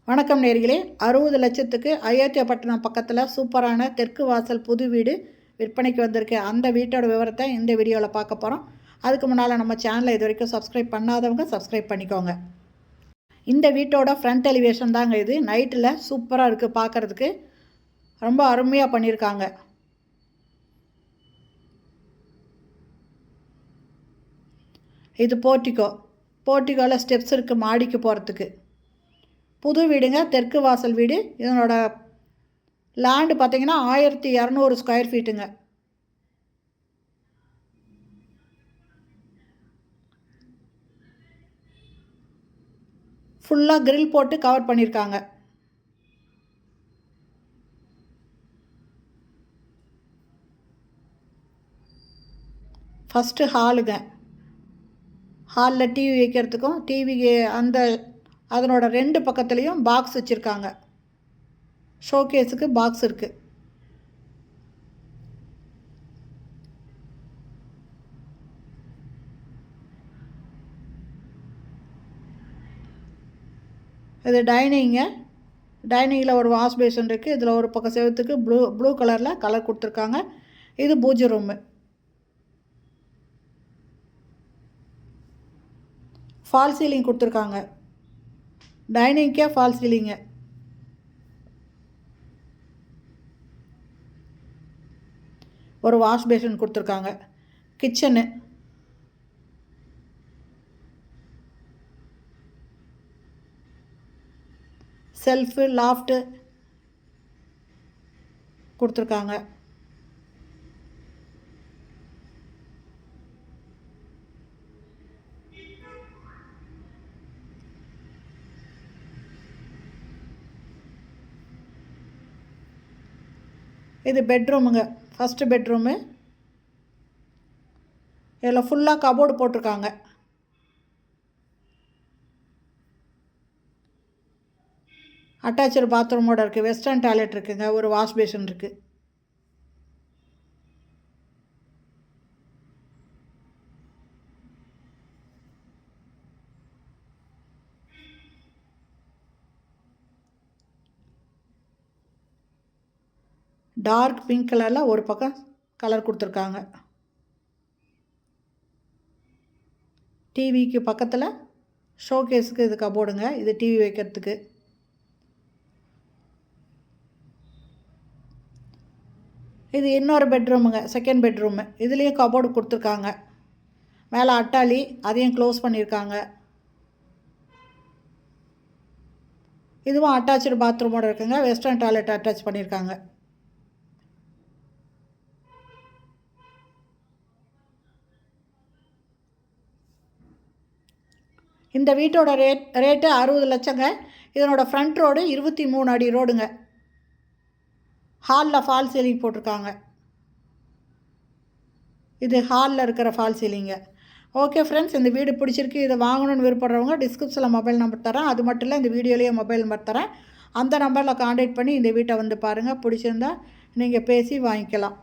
வணக்கம் நேயர்களே. 60 லட்சத்துக்கு அயோத்தியாபட்டினம் பக்கத்தில் சூப்பரான தெற்கு வாசல் புது வீடு விற்பனைக்கு வந்திருக்கு. அந்த வீட்டோட விவரத்தை இந்த வீடியோவில் பார்க்க போகிறோம். அதுக்கு முன்னால் நம்ம சேனலை இது வரைக்கும் சப்ஸ்கிரைப் பண்ணாதவங்க சப்ஸ்கிரைப் பண்ணிக்கோங்க. இந்த வீட்டோட ஃப்ரண்ட் எலிவேஷன் தாங்க இது. நைட்டில் சூப்பராக இருக்குது, பார்க்குறதுக்கு ரொம்ப அருமையாக பண்ணியிருக்காங்க. இது போர்ட்டிகோவில் ஸ்டெப்ஸ் இருக்குது மாடிக்கு போகிறதுக்கு. புது வீடுங்க, தெற்கு வாசல் வீடு. இதனோட லேண்டு பார்த்திங்கன்னா 1200 ஸ்கொயர் ஃபீட்டுங்க. ஃபுல்லாக கிரில் போட்டு கவர் பண்ணியிருக்காங்க. ஃபஸ்ட்டு ஹாலுங்க. ஹாலில் டிவி வைக்கிறதுக்கும் அந்த அதனோட 2 பக்கத்துலேயும் பாக்ஸ் வச்சுருக்காங்க. ஷோகேஸுக்கு பாக்ஸ் இருக்குது. இது டைனிங்கில் ஒரு வாஷ் பேஷன் இருக்குது. இதில் ஒரு பக்கம் செவத்துக்கு ப்ளூ கலரில் கலர் கொடுத்துருக்காங்க. இது பூஜை ரூமு. ஃபால் சீலிங் கொடுத்துருக்காங்க. டைனிங்க்கே ஃபால் சீலிங்கு. ஒரு வாஷ் பேஷன் கொடுத்துருக்காங்க. கிச்சனு, செல்ஃபு, லாஃப்ட்டு கொடுத்துருக்காங்க. இது பெட்ரூமுங்க, ஃபஸ்ட்டு பெட்ரூமு. இதில் ஃபுல்லாக கபோர்டு போட்டிருக்காங்க. அட்டாச்சு பாத்ரூமோடு இருக்குது. வெஸ்டர்ன் டாய்லெட் இருக்குங்க. ஒரு வாஷ் பேஷன் இருக்குது. டார்க் பிங்க் கலரில் ஒரு பக்கம் கலர் கொடுத்துருக்காங்க. டிவிக்கு பக்கத்தில் ஷோகேஸுக்கு இது கபோர்டுங்க. இது டிவி வைக்கிறதுக்கு. இது இன்னொரு பெட்ரூமுங்க, செகண்ட் பெட்ரூமு. இதுலேயும் கபோர்டு கொடுத்துருக்காங்க. மேலே அட்டாளி, அதையும் க்ளோஸ் பண்ணியிருக்காங்க. இதுவும் அட்டாச்சு பாத்ரூமோடு இருக்குங்க. வெஸ்டர்ன் டாய்லெட் அட்டாச் பண்ணியிருக்காங்க. இந்த வீட்டோட ரேட்டு 60 லட்சங்க. இதனோட ஃப்ரண்ட் ரோடு 23 அடி ரோடுங்க. ஹாலில் ஃபால் சீலிங் போட்டிருக்காங்க. இது ஹாலில் இருக்கிற ஃபால் சீலிங்க. ஓகே ஃப்ரெண்ட்ஸ், இந்த வீடு பிடிச்சிருக்கு. இதை வாங்கணும்னு விருப்பப்படுறவங்க டிஸ்கிரிப்ஷனில் மொபைல் நம்பர் தரேன். அது மட்டும் இல்லை, இந்த வீடியோலேயே மொபைல் நம்பர் தரேன். அந்த நம்பரில் கான்டாக்ட் பண்ணி இந்த வீட்டை வந்து பாருங்கள். பிடிச்சிருந்தா நீங்கள் பேசி வாங்கிக்கலாம்.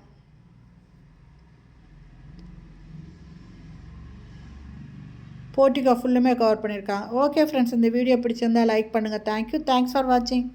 போர்ட்டிகோ ஃபுல்லுமே கவர் பண்ணியிருக்காங்க. ஓகே ஃப்ரெண்ட்ஸ், இந்த வீடியோ பிடிச்சிருந்தால் லைக் பண்ணுங்கள். தேங்க்யூ. தேங்க்ஸ் ஃபார் வாட்சிங்.